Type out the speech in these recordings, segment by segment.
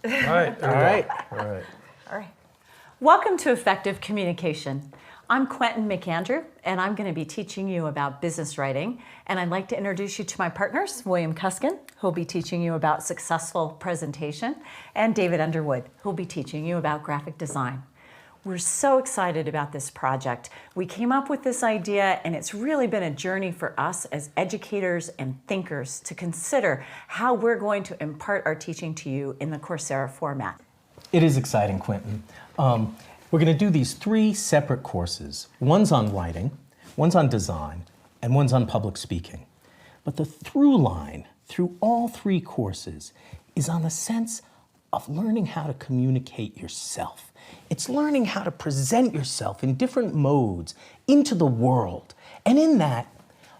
All right. All right. Welcome to Effective Communication. I'm Quentin McAndrew, and I'm going to be teaching you about business writing. And I'd like to introduce you to my partners, William Cuskin, who'll be teaching you about successful presentation, and David Underwood, who'll be teaching you about graphic design. We're so excited about this project. We came up with this idea, and it's really been a journey for us as educators and thinkers to consider how we're going to impart our teaching to you in the Coursera format. It is exciting, Quentin. We're going to do these 3 separate courses. One's on writing, one's on design, and one's on public speaking. But the through line through all 3 courses is on the sense of learning how to communicate yourself. It's learning how to present yourself in different modes into the world. And in that,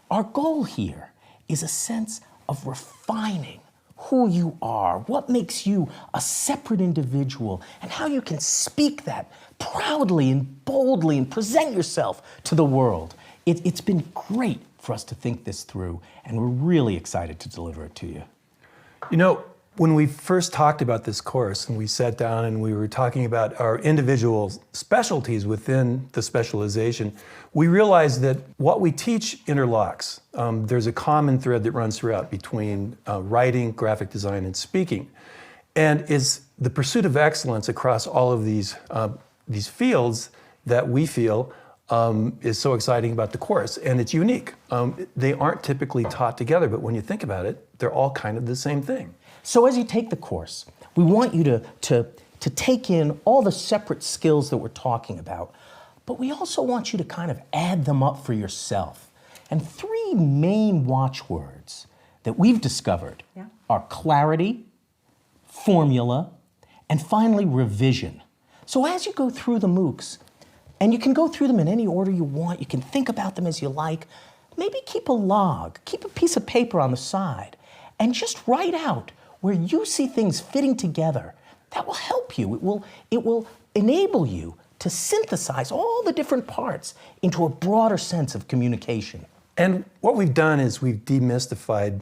our goal here is a sense of refining who you are, what makes you a separate individual, and how you can speak that proudly and boldly and present yourself to the world. It's been great for us to think this through, and we're really excited to deliver it to you. You know, when we first talked about this course and we sat down and we were talking about our individual specialties within the specialization, we realized that what we teach interlocks. There's a common thread that runs throughout between writing, graphic design, and speaking. And is the pursuit of excellence across all of these fields that we feel is so exciting about the course, and it's unique. They aren't typically taught together, but when you think about it, they're all kind of the same thing. So as you take the course, we want you to take in all the separate skills that we're talking about, but we also want you to kind of add them up for yourself. And 3 main watchwords that we've discovered are clarity, formula, and finally revision. So as you go through the MOOCs, and you can go through them in any order you want, you can think about them as you like, maybe keep a log, keep a piece of paper on the side, and just write out where you see things fitting together. That will help you. It will enable you to synthesize all the different parts into a broader sense of communication. And what we've done is we've demystified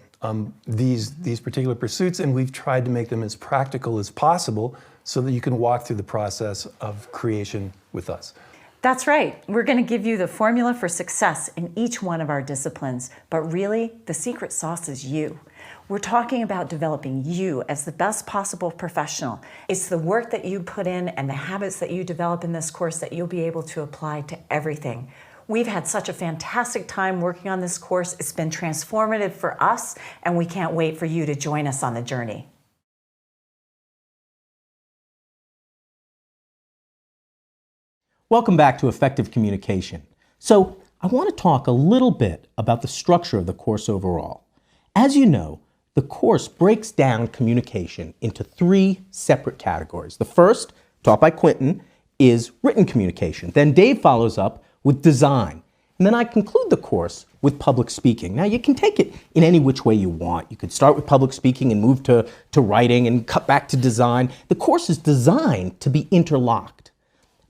these particular pursuits, and we've tried to make them as practical as possible so that you can walk through the process of creation with us. That's right. We're going to give you the formula for success in each one of our disciplines, but really, the secret sauce is you. We're talking about developing you as the best possible professional. It's the work that you put in and the habits that you develop in this course that you'll be able to apply to everything. We've had such a fantastic time working on this course. It's been transformative for us, and we can't wait for you to join us on the journey. Welcome back to Effective Communication. So I want to talk a little bit about the structure of the course overall. As you know, the course breaks down communication into 3 separate categories. The first, taught by Quentin, is written communication. Then Dave follows up with design. And then I conclude the course with public speaking. Now, you can take it in any which way you want. You could start with public speaking and move to writing and cut back to design. The course is designed to be interlocked.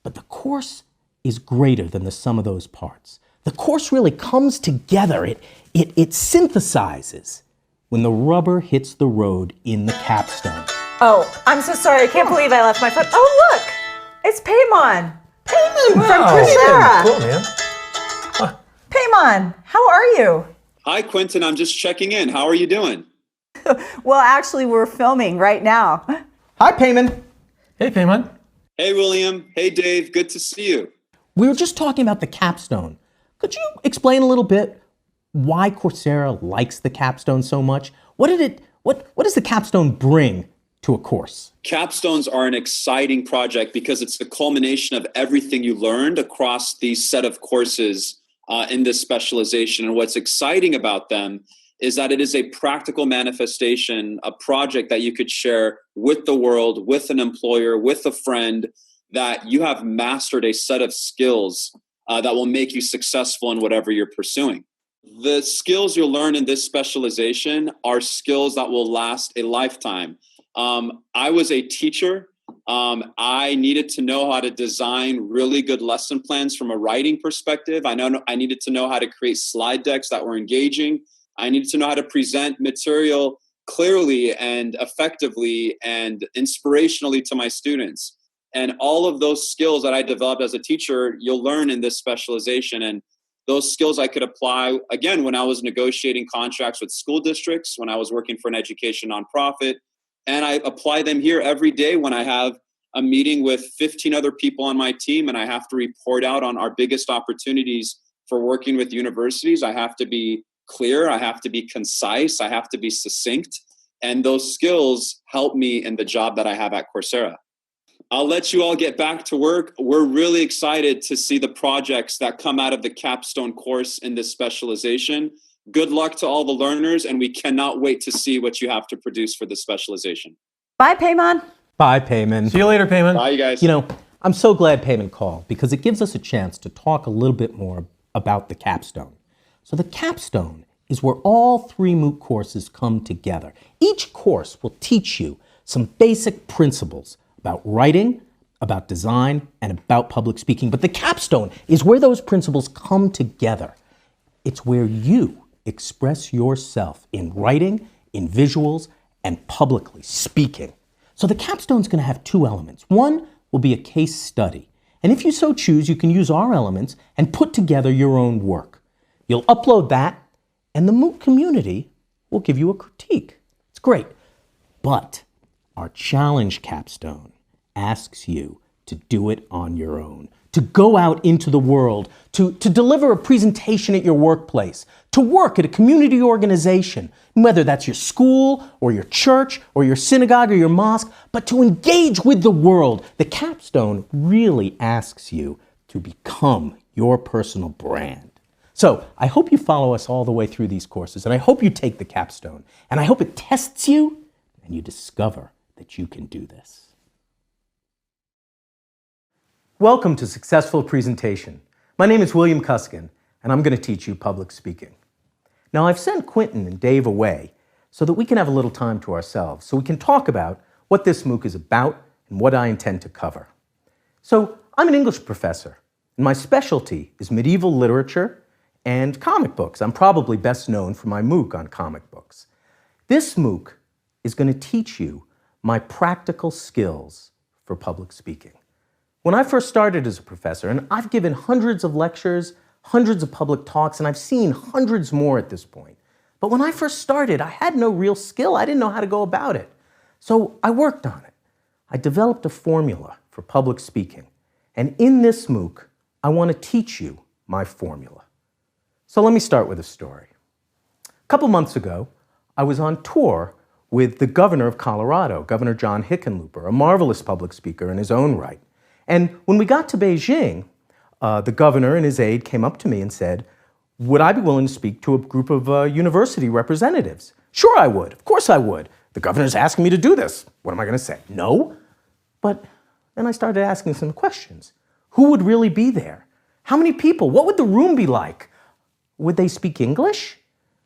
But the course is greater than the sum of those parts. The course really comes together. It synthesizes when the rubber hits the road in the capstone. Oh, I'm so sorry. I can't believe I left my phone. Oh, look. It's Paymon. Paymon from Coursera. Cool, man. Paymon, how are you? Hi, Quentin. I'm just checking in. How are you doing? Well, actually, we're filming right now. Hi, Payman. Hey, Payman. Hey, William. Hey, Dave. Good to see you. We were just talking about the capstone. Could you explain a little bit why Coursera likes the capstone so much? What does the capstone bring to a course? Capstones are an exciting project because it's the culmination of everything you learned across these set of courses in this specialization. And what's exciting about them is that it is a practical manifestation, a project that you could share with the world, with an employer, with a friend, that you have mastered a set of skills that will make you successful in whatever you're pursuing. The skills you'll learn in this specialization are skills that will last a lifetime. I was a teacher. I needed to know how to design really good lesson plans from a writing perspective. I needed to know how to create slide decks that were engaging. I needed to know how to present material clearly and effectively and inspirationally to my students. And all of those skills that I developed as a teacher, you'll learn in this specialization. And those skills I could apply, again, when I was negotiating contracts with school districts, when I was working for an education nonprofit. And I apply them here every day when I have a meeting with 15 other people on my team and I have to report out on our biggest opportunities for working with universities. I have to be clear, I have to be concise, I have to be succinct. And those skills help me in the job that I have at Coursera. I'll let you all get back to work. We're really excited to see the projects that come out of the capstone course in this specialization. Good luck to all the learners, and we cannot wait to see what you have to produce for this specialization. Bye, Payman. Bye, Payman. See you later, Payman. Bye, you guys. You know, I'm so glad Payman called because it gives us a chance to talk a little bit more about the capstone. So the capstone is where all 3 MOOC courses come together. Each course will teach you some basic principles about writing, about design, and about public speaking. But the capstone is where those principles come together. It's where you express yourself in writing, in visuals, and publicly speaking. So the capstone's going to have 2 elements. One will be a case study. And if you so choose, you can use our elements and put together your own work. You'll upload that, and the MOOC community will give you a critique. It's great. But our challenge capstone asks you to do it on your own, to go out into the world, to deliver a presentation at your workplace, to work at a community organization, whether that's your school or your church or your synagogue or your mosque, but to engage with the world. The capstone really asks you to become your personal brand. So I hope you follow us all the way through these courses, and I hope you take the capstone, and I hope it tests you and you discover that you can do this. Welcome to Successful Presentation. My name is William Cuskin, and I'm going to teach you public speaking. Now, I've sent Quentin and Dave away so that we can have a little time to ourselves, so we can talk about what this MOOC is about and what I intend to cover. So, I'm an English professor, and my specialty is medieval literature and comic books. I'm probably best known for my MOOC on comic books. This MOOC is going to teach you my practical skills for public speaking. When I first started as a professor, and I've given hundreds of lectures, hundreds of public talks, and I've seen hundreds more at this point. But when I first started, I had no real skill. I didn't know how to go about it. So I worked on it. I developed a formula for public speaking. And in this MOOC, I want to teach you my formula. So let me start with a story. A couple months ago, I was on tour with the governor of Colorado, Governor John Hickenlooper, a marvelous public speaker in his own right. And when we got to Beijing, the governor and his aide came up to me and said, would I be willing to speak to a group of university representatives? Sure I would. Of course I would. The governor's asking me to do this. What am I going to say? No? But then I started asking some questions. Who would really be there? How many people? What would the room be like? Would they speak English?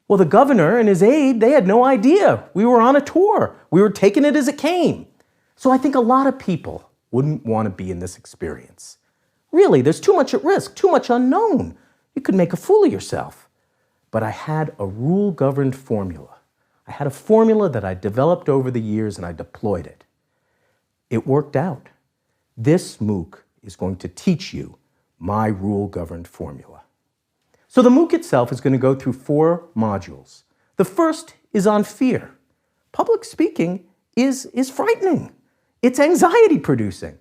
Well, the governor and his aide, they had no idea. We were on a tour. We were taking it as it came. So I think a lot of people wouldn't want to be in this experience. Really, there's too much at risk, too much unknown. You could make a fool of yourself. But I had a rule-governed formula. I had a formula that I developed over the years and I deployed it. It worked out. This MOOC is going to teach you my rule-governed formula. So the MOOC itself is going to go through 4 modules. The first is on fear. Public speaking is frightening. It's anxiety-producing.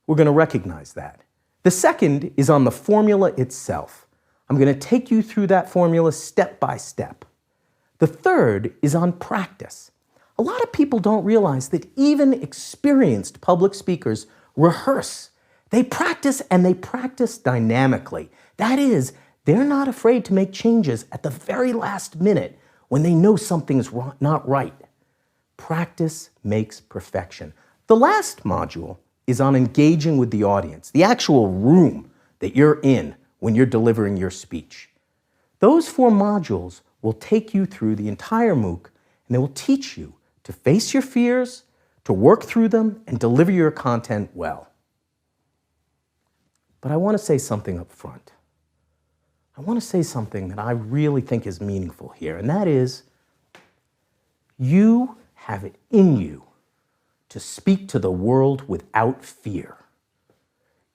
We're going to recognize that. The second is on the formula itself. I'm going to take you through that formula step by step. The third is on practice. A lot of people don't realize that even experienced public speakers rehearse. They practice, and they practice dynamically. That is, they're not afraid to make changes at the very last minute when they know something's not right. Practice makes perfection. The last module is on engaging with the audience, the actual room that you're in when you're delivering your speech. Those 4 modules will take you through the entire MOOC, and they will teach you to face your fears, to work through them, and deliver your content well. But I want to say something up front. I want to say something that I really think is meaningful here, and that is, You have it in you to speak to the world without fear.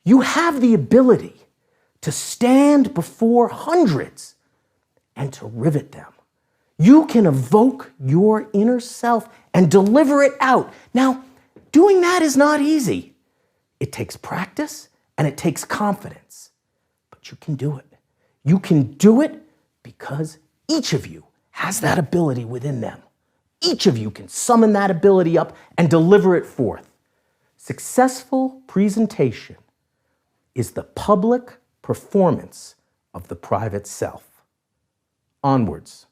You have the ability to stand before hundreds and to rivet them. You can evoke your inner self and deliver it out. Now, doing that is not easy. It takes practice and it takes confidence, but you can do it. You can do it because each of you has that ability within them. Each of you can summon that ability up and deliver it forth. Successful presentation is the public performance of the private self. Onwards.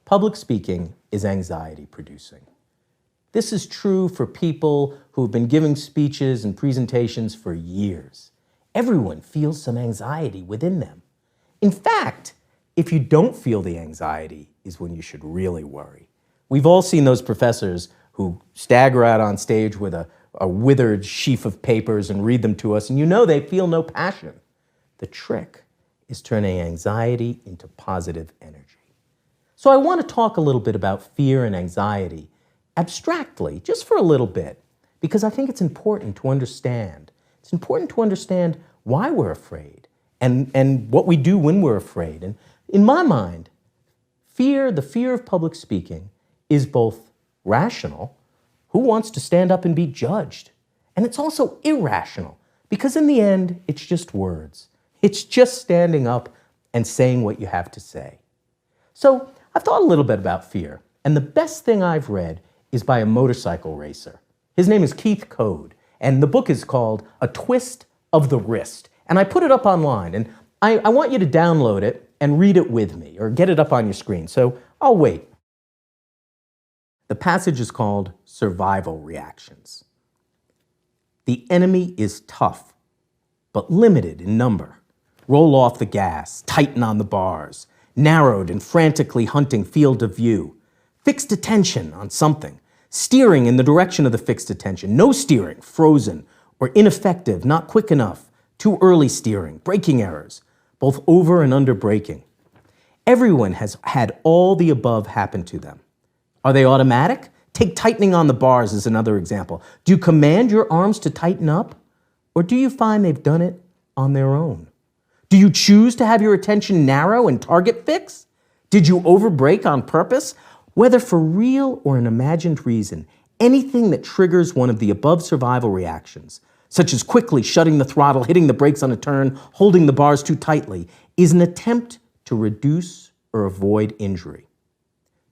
Public speaking is anxiety producing. This is true for people who have been giving speeches and presentations for years. Everyone feels some anxiety within them. In fact, if you don't feel the anxiety is when you should really worry. We've all seen those professors who stagger out on stage with a withered sheaf of papers and read them to us, and you know they feel no passion. The trick is turning anxiety into positive energy. So I want to talk a little bit about fear and anxiety abstractly, just for a little bit, because I think it's important to understand. It's important to understand why we're afraid and what we do when we're afraid. And in my mind, the fear of public speaking is both rational. Who wants to stand up and be judged? And it's also irrational, because in the end, it's just words. It's just standing up and saying what you have to say. So I've thought a little bit about fear, and the best thing I've read is by a motorcycle racer. His name is Keith Code, and the book is called A Twist of the Wrist. And I put it up online, and I want you to download it and read it with me, or get it up on your screen. So I'll wait. The passage is called Survival Reactions. The enemy is tough, but limited in number. Roll off the gas, tighten on the bars, narrowed and frantically hunting field of view. Fixed attention on something, steering in the direction of the fixed attention. No steering, frozen, or ineffective, not quick enough, too early steering, braking errors, both over and under braking. Everyone has had all the above happen to them. Are they automatic? Take tightening on the bars as another example. Do you command your arms to tighten up? Or do you find they've done it on their own? Do you choose to have your attention narrow and target fix? Did you overbrake on purpose? Whether for real or an imagined reason, anything that triggers one of the above survival reactions, such as quickly shutting the throttle, hitting the brakes on a turn, holding the bars too tightly, is an attempt to reduce or avoid injury.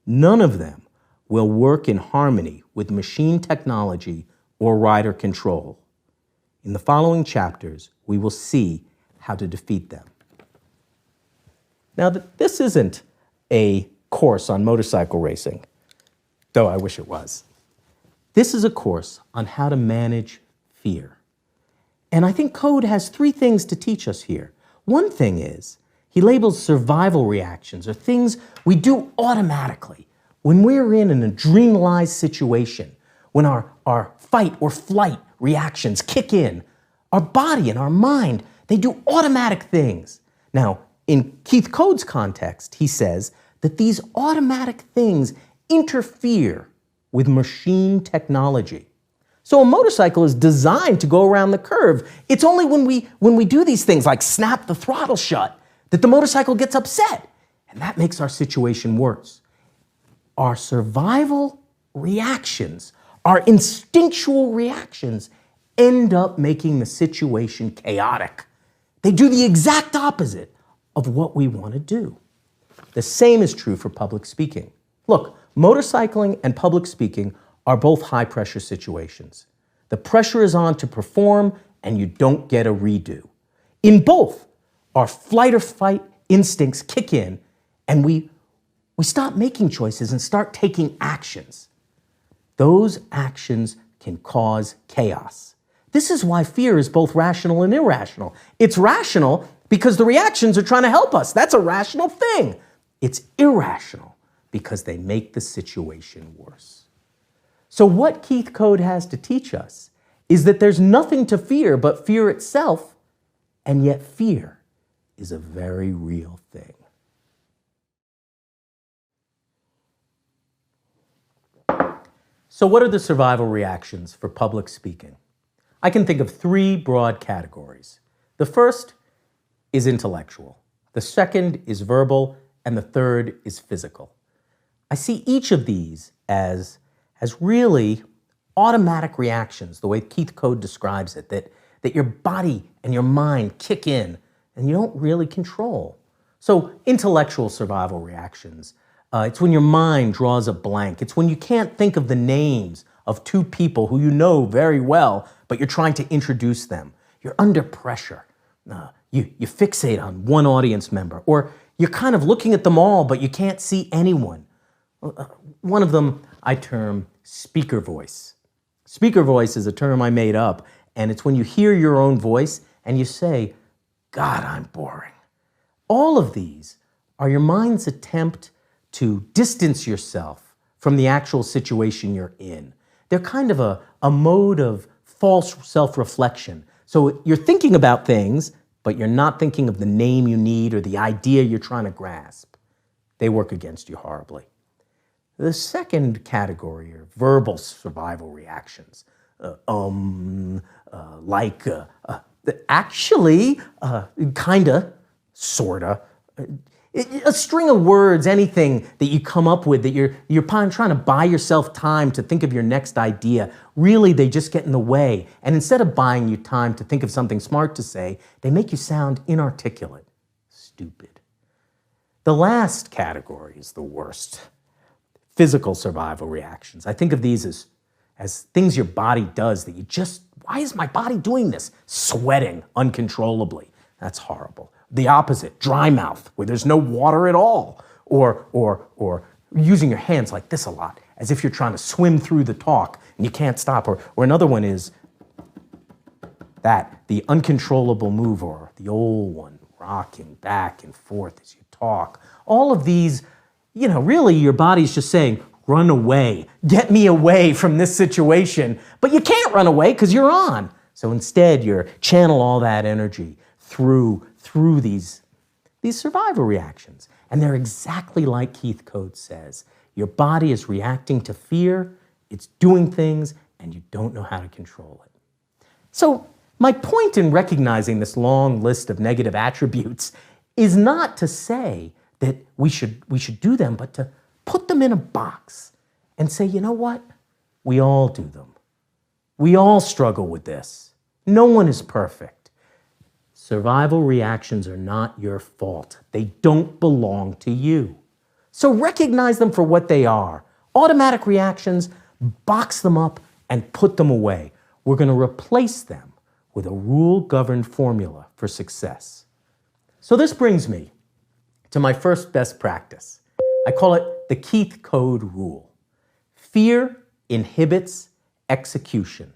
None of them will work in harmony with machine technology or rider control. In the following chapters, we will see how to defeat them. Now, this isn't a course on motorcycle racing, though I wish it was. This is a course on how to manage fear. And I think Code has 3 things to teach us here. One thing is, he labels survival reactions, or things we do automatically when we're in an adrenalized situation, when our fight or flight reactions kick in. Our body and our mind, they do automatic things. Now, in Keith Code's context, he says that these automatic things interfere with machine technology. So a motorcycle is designed to go around the curve. It's only when we do these things like snap the throttle shut that the motorcycle gets upset, and that makes our situation worse. Our survival reactions, our instinctual reactions, end up making the situation chaotic. They do the exact opposite of what we want to do. The same is true for public speaking. Look, motorcycling and public speaking are both high-pressure situations. The pressure is on to perform, and you don't get a redo. In both, our flight or fight instincts kick in, and we stop making choices and start taking actions. Those actions can cause chaos. This is why fear is both rational and irrational. It's rational because the reactions are trying to help us. That's a rational thing. It's irrational because they make the situation worse. So what Keith Code has to teach us is that there's nothing to fear but fear itself, and yet fear is a very real thing. So what are the survival reactions for public speaking? I can think of three broad categories. The first is intellectual. The second is verbal, and the third is physical. I see each of these as really automatic reactions, the way Keith Code describes it, that your body and your mind kick in and you don't really control. So intellectual survival reactions, it's when your mind draws a blank. It's when you can't think of the names of two people who you know very well, but you're trying to introduce them. You're under pressure. You fixate on one audience member, or you're kind of looking at them all, but you can't see anyone. One of them I term speaker voice. Speaker voice is a term I made up, and it's when you hear your own voice and you say, God, I'm boring. All of these are your mind's attempt to distance yourself from the actual situation you're in. They're kind of a mode of false self-reflection. So you're thinking about things, but you're not thinking of the name you need or the idea you're trying to grasp. They work against you horribly. The second category are verbal survival reactions. Actually, kinda, sorta. A string of words, anything that you come up with that you're trying to buy yourself time to think of your next idea. Really, they just get in the way. And instead of buying you time to think of something smart to say, they make you sound inarticulate, stupid. The last category is the worst. Physical survival reactions. I think of these as things your body does that you just, why is my body doing this? Sweating uncontrollably. That's horrible. The opposite, dry mouth, where there's no water at all. Or using your hands like this a lot, as if you're trying to swim through the talk and you can't stop. Or another one is the uncontrollable move, or the old one, rocking back and forth as you talk. All of these, really your body's just saying, run away, get me away from this situation. But you can't run away because you're on. So instead, you channel all that energy through these survival reactions. And they're exactly like Keith Code says. Your body is reacting to fear, it's doing things, and you don't know how to control it. So my point in recognizing this long list of negative attributes is not to say that we should do them, but to put them in a box and say, you know what? We all do them. We all struggle with this. No one is perfect. Survival reactions are not your fault. They don't belong to you. So recognize them for what they are. Automatic reactions, box them up and put them away. We're going to replace them with a rule-governed formula for success. So this brings me to my first best practice. I call it the Keith Code rule. Fear inhibits execution.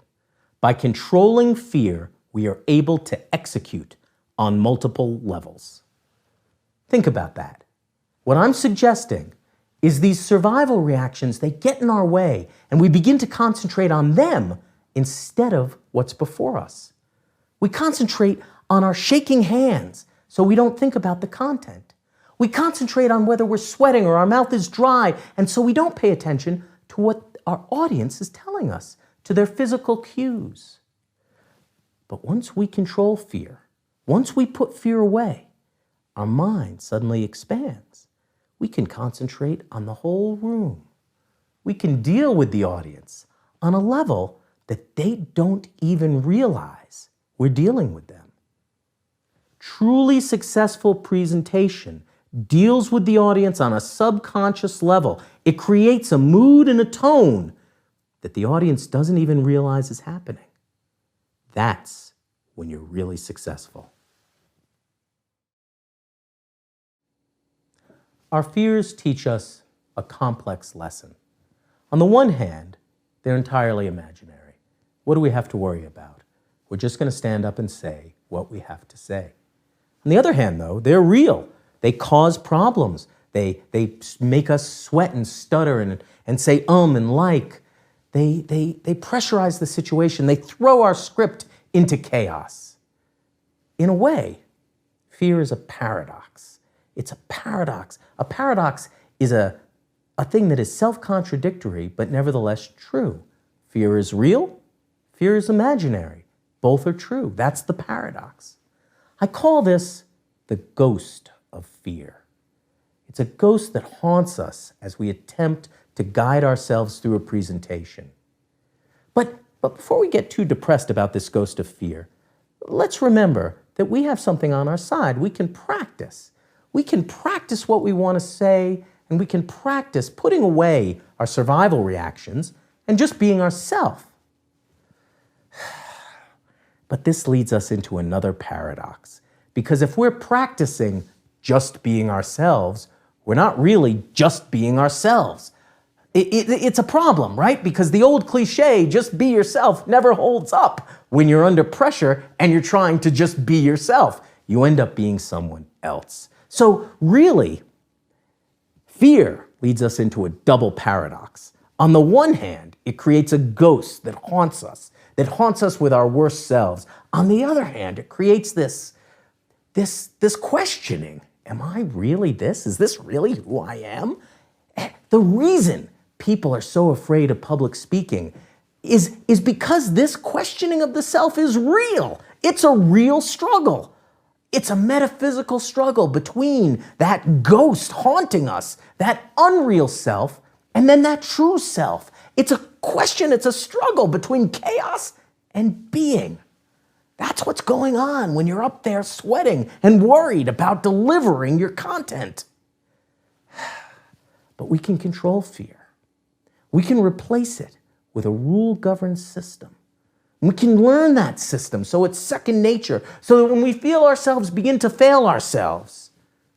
By controlling fear, we are able to execute on multiple levels. Think about that. What I'm suggesting is these survival reactions, they get in our way, and we begin to concentrate on them instead of what's before us. We concentrate on our shaking hands so we don't think about the content. We concentrate on whether we're sweating or our mouth is dry, and so we don't pay attention to what our audience is telling us, to their physical cues. But once we control fear, once we put fear away, our mind suddenly expands. We can concentrate on the whole room. We can deal with the audience on a level that they don't even realize we're dealing with them. Truly successful presentation deals with the audience on a subconscious level. It creates a mood and a tone that the audience doesn't even realize is happening. That's when you're really successful. Our fears teach us a complex lesson. On the one hand, they're entirely imaginary. What do we have to worry about? We're just going to stand up and say what we have to say. On the other hand, though, they're real. They cause problems. They make us sweat and stutter and say and like. They pressurize the situation. They throw our script into chaos. In a way, fear is a paradox. It's a paradox. A paradox is a a thing that is self-contradictory but nevertheless true. Fear is real, fear is imaginary. Both are true. That's the paradox. I call this the ghost of fear. It's a ghost that haunts us as we attempt to guide ourselves through a presentation. But before we get too depressed about this ghost of fear, let's remember that we have something on our side. We can practice. We can practice what we want to say, and we can practice putting away our survival reactions and just being ourselves. But this leads us into another paradox, because if we're practicing just being ourselves, we're not really just being ourselves. It's a problem, right? Because the old cliche, just be yourself, never holds up when you're under pressure and you're trying to just be yourself. You end up being someone else. So really, fear leads us into a double paradox. On the one hand, it creates a ghost that haunts us with our worst selves. On the other hand, it creates this questioning. Am I really this? Is this really who I am? The reason people are so afraid of public speaking is because this questioning of the self is real. It's a real struggle. It's a metaphysical struggle between that ghost haunting us, that unreal self, and then that true self. It's a question, it's a struggle between chaos and being. That's what's going on when you're up there sweating and worried about delivering your content. But we can control fear. We can replace it with a rule-governed system. We can learn that system so it's second nature, so that when we feel ourselves begin to fail ourselves,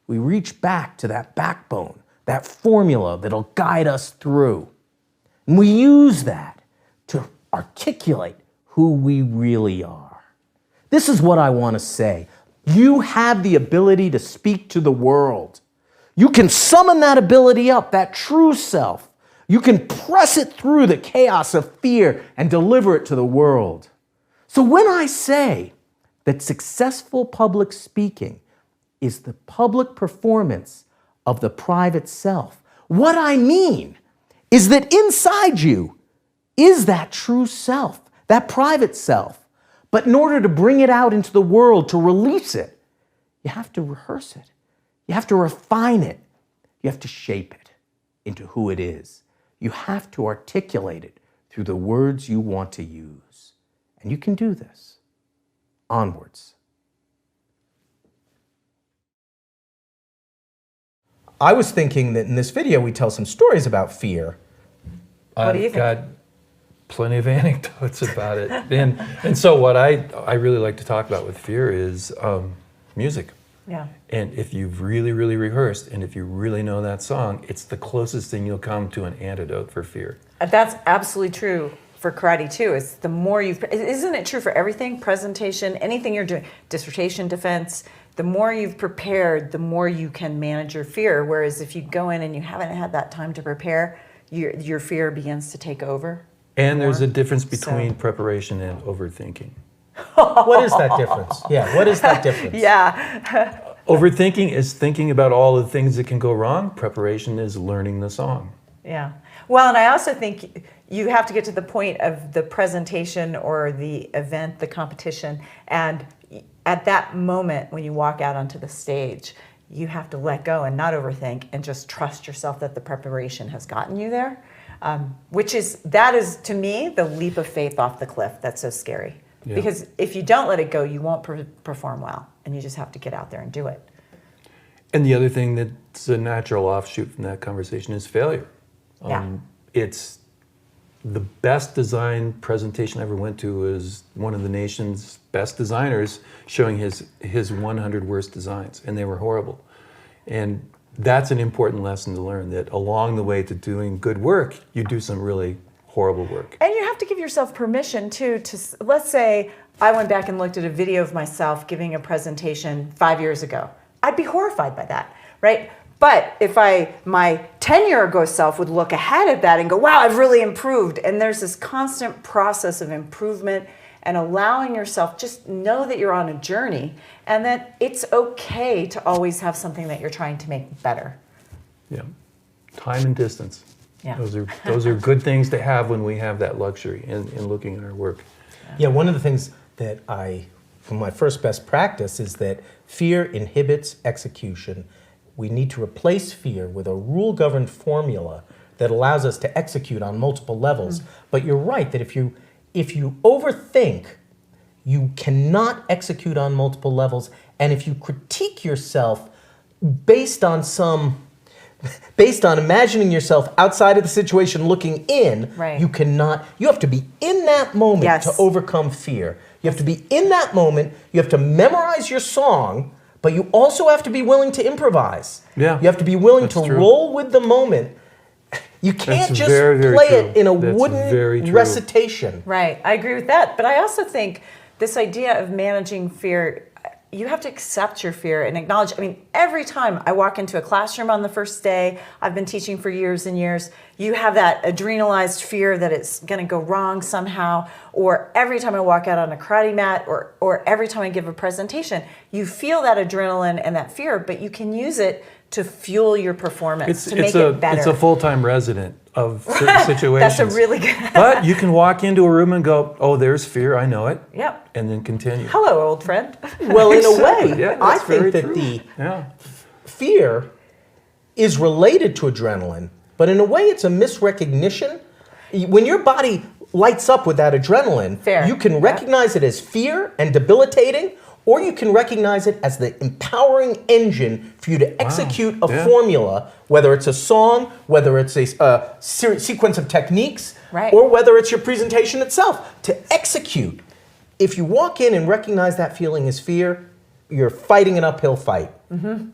we reach back to that backbone, that formula that'll guide us through. And we use that to articulate who we really are. This is what I want to say. You have the ability to speak to the world. You can summon that ability up, that true self. You can press it through the chaos of fear and deliver it to the world. So when I say that successful public speaking is the public performance of the private self, what I mean is that inside you is that true self, that private self. But in order to bring it out into the world, to release it, you have to rehearse it. You have to refine it. You have to shape it into who it is. You have to articulate it through the words you want to use. And you can do this. Onwards. I was thinking that in this video we tell some stories about fear. What do you I've think? got plenty of anecdotes about it. And so what I really like to talk about with fear is music. Yeah. And if you've really, really rehearsed, and if you really know that song, it's the closest thing you'll come to an antidote for fear. That's absolutely true for karate too. It's the more isn't it true for everything? Presentation, anything you're doing, dissertation defense, the more you've prepared, the more you can manage your fear. Whereas if you go in and you haven't had that time to prepare, your fear begins to take over. And there's a difference between preparation and overthinking. What is that difference? Yeah, what is that difference? Yeah. Overthinking is thinking about all the things that can go wrong. Preparation is learning the song. Yeah. Well, and I also think you have to get to the point of the presentation or the event, the competition, and at that moment when you walk out onto the stage, you have to let go and not overthink and just trust yourself that the preparation has gotten you there, that is, to me, the leap of faith off the cliff that's so scary. Yeah. Because if you don't let it go, you won't perform well, and you just have to get out there and do it. And the other thing that's a natural offshoot from that conversation is failure. Yeah. It's the best design presentation I ever went to was one of the nation's best designers showing his 100 worst designs, and they were horrible. And that's an important lesson to learn, that along the way to doing good work, you do some really horrible work. And you have to give yourself permission too to, let's say I went back and looked at a video of myself giving a presentation 5 years ago. I'd be horrified by that, right? But if my 10-year-ago self would look ahead at that and go, wow, I've really improved. And there's this constant process of improvement and allowing yourself, just know that you're on a journey and that it's okay to always have something that you're trying to make better. Yeah. Time and distance. Yeah. Those are good things to have when we have that luxury in looking at our work. Yeah, one of the things that from my first best practice is that fear inhibits execution. We need to replace fear with a rule-governed formula that allows us to execute on multiple levels. But you're right that if you overthink, you cannot execute on multiple levels. And if you critique yourself based on imagining yourself outside of the situation looking in, Right. you have to be in that moment Yes. to overcome fear. You have to be in that moment, you have to memorize your song, but you also have to be willing to improvise. Yeah, You have to be willing that's to true. roll with the moment. You can't That's just very, very play true. it in a That's very wooden true. recitation. Right, I agree with that. But I also think this idea of managing fear, you have to accept your fear and acknowledge. I mean, every time I walk into a classroom on the first day, I've been teaching for years and years, you have that adrenalized fear that it's going to go wrong somehow. Or every time I walk out on a karate mat, or every time I give a presentation, you feel that adrenaline and that fear, but you can use it to fuel your performance, to make it better. It's a full-time resident of certain situations. That's a really good. But you can walk into a room and go, "Oh, there's fear. I know it," Yep. and then continue. Hello, old friend. Well, in a way, Yeah, I that's very think that true. the Yeah. fear is related to adrenaline, but in a way it's a misrecognition. When your body lights up with that adrenaline, Fair. you can Yeah. recognize it as fear and debilitating, or you can recognize it as the empowering engine for you to execute a Yeah. formula, whether it's a song, whether it's a sequence of techniques, Right. or whether it's your presentation itself, to execute. If you walk in and recognize that feeling as fear, you're fighting an uphill fight.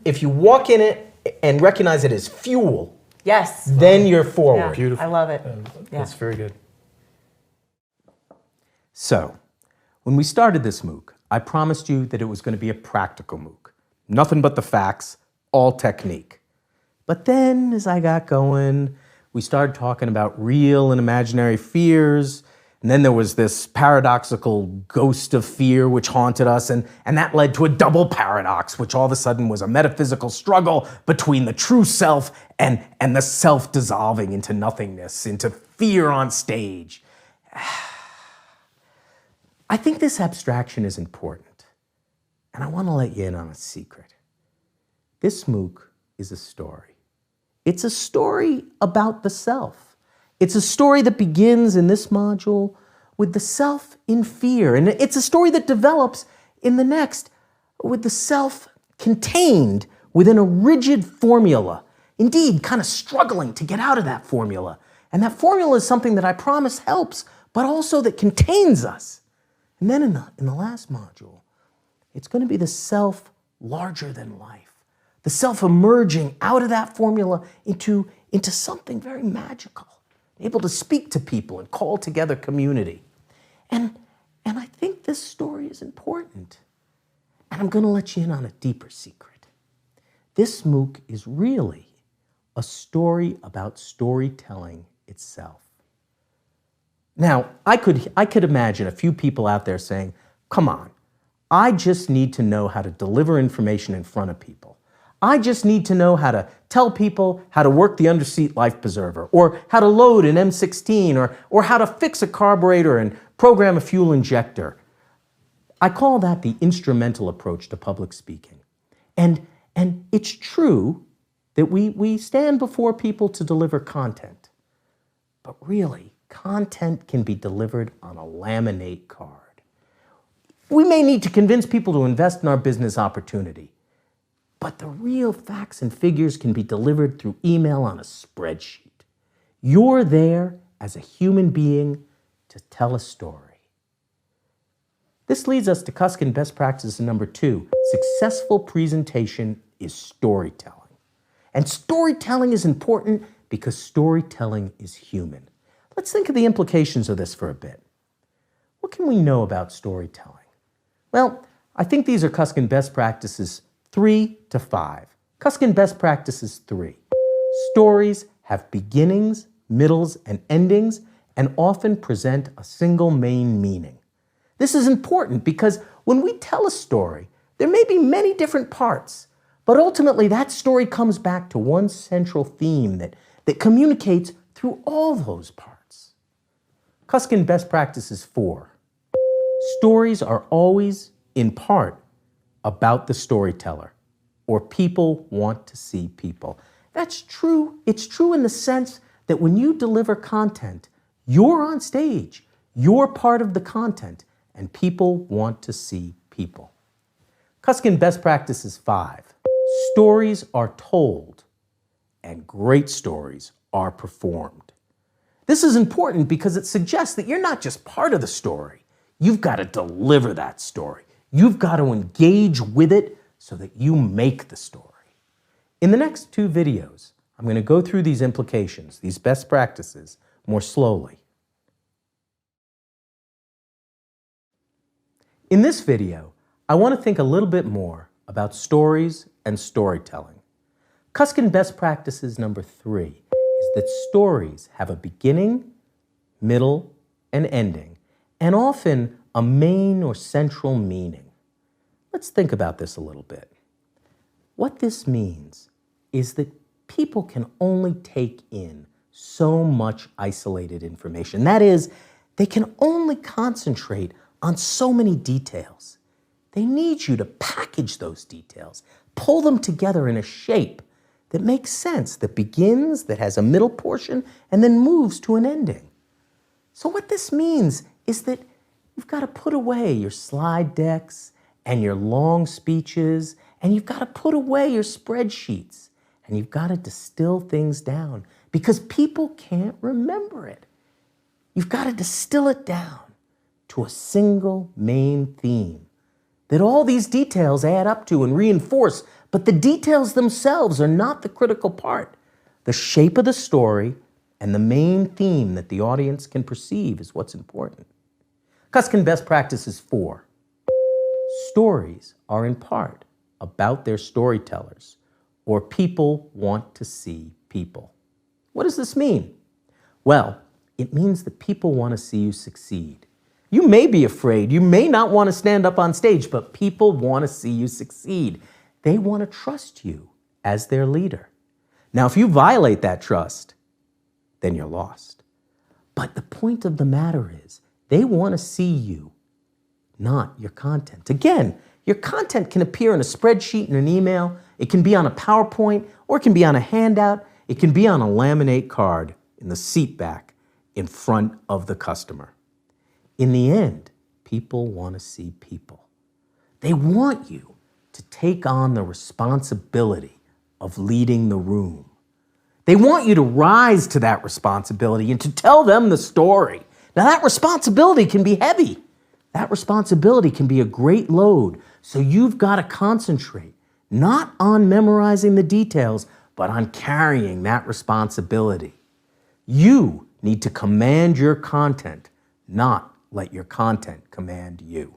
If you walk in it and recognize it as fuel, Yes. then you're Yeah, forward. Beautiful. I love it. Yeah. That's very good. So, when we started this MOOC, I promised you that it was going to be a practical MOOC. Nothing but the facts, all technique. But then, as I got going, we started talking about real and imaginary fears, and then there was this paradoxical ghost of fear which haunted us, and that led to a double paradox, which all of a sudden was a metaphysical struggle between the true self and the self dissolving into nothingness, into fear on stage. I think this abstraction is important, and I want to let you in on a secret. This MOOC is a story. It's a story about the self. It's a story that begins in this module with the self in fear, and it's a story that develops in the next with the self contained within a rigid formula, indeed kind of struggling to get out of that formula. And that formula is something that I promise helps, but also that contains us. And then in the last module, it's going to be the self larger than life, the self emerging out of that formula into something very magical, able to speak to people and call together community. And I think this story is important. And I'm going to let you in on a deeper secret. This MOOC is really a story about storytelling itself. Now, I could imagine a few people out there saying, come on, I just need to know how to deliver information in front of people. I just need to know how to tell people how to work the underseat life preserver, or how to load an M16, or how to fix a carburetor and program a fuel injector. I call that the instrumental approach to public speaking. And it's true that we stand before people to deliver content. But really, content can be delivered on a laminate card. We may need to convince people to invest in our business opportunity, but the real facts and figures can be delivered through email on a spreadsheet. You're there as a human being to tell a story. This leads us to Kuskin best practice number 2. Successful presentation is storytelling. And storytelling is important because storytelling is human. Let's think of the implications of this for a bit. What can we know about storytelling? Well, I think these are Kuskin best practices 3 to 5. Kuskin best practices 3. Stories have beginnings, middles, and endings, and often present a single main meaning. This is important because when we tell a story, there may be many different parts, but ultimately that story comes back to one central theme that that communicates through all those parts. Kuskin Best Practices 4. Stories are always, in part, about the storyteller, or people want to see people. That's true. It's true in the sense that when you deliver content, you're on stage, you're part of the content, and people want to see people. Kuskin Best Practices 5. Stories are told, and great stories are performed. This is important because it suggests that you're not just part of the story. You've got to deliver that story. You've got to engage with it so that you make the story. In the next 2 videos, I'm going to go through these implications, these best practices, more slowly. In this video, I want to think a little bit more about stories and storytelling. Kuskin Best Practices number 3 is that stories have a beginning, middle, and ending, and often a main or central meaning. Let's think about this a little bit. What this means is that people can only take in so much isolated information. That is, they can only concentrate on so many details. They need you to package those details, pull them together in a shape that makes sense, that begins, that has a middle portion, and then moves to an ending. So what this means is that you've got to put away your slide decks and your long speeches, and you've got to put away your spreadsheets, and you've got to distill things down because people can't remember it. You've got to distill it down to a single main theme that all these details add up to and reinforce, but the details themselves are not the critical part. The shape of the story and the main theme that the audience can perceive is what's important. Kuskin Best Practices 4. Stories are in part about their storytellers, or people want to see people. What does this mean? Well, it means that people want to see you succeed. You may be afraid, you may not want to stand up on stage, but people want to see you succeed. They want to trust you as their leader. Now, if you violate that trust, then you're lost. But the point of the matter is, they want to see you, not your content. Again, your content can appear in a spreadsheet in an email, it can be on a PowerPoint, or it can be on a handout, it can be on a laminate card in the seat back in front of the customer. In the end, people want to see people. They want you to take on the responsibility of leading the room. They want you to rise to that responsibility and to tell them the story. Now, that responsibility can be heavy. That responsibility can be a great load. So you've got to concentrate, not on memorizing the details, but on carrying that responsibility. You need to command your content, not let your content command you.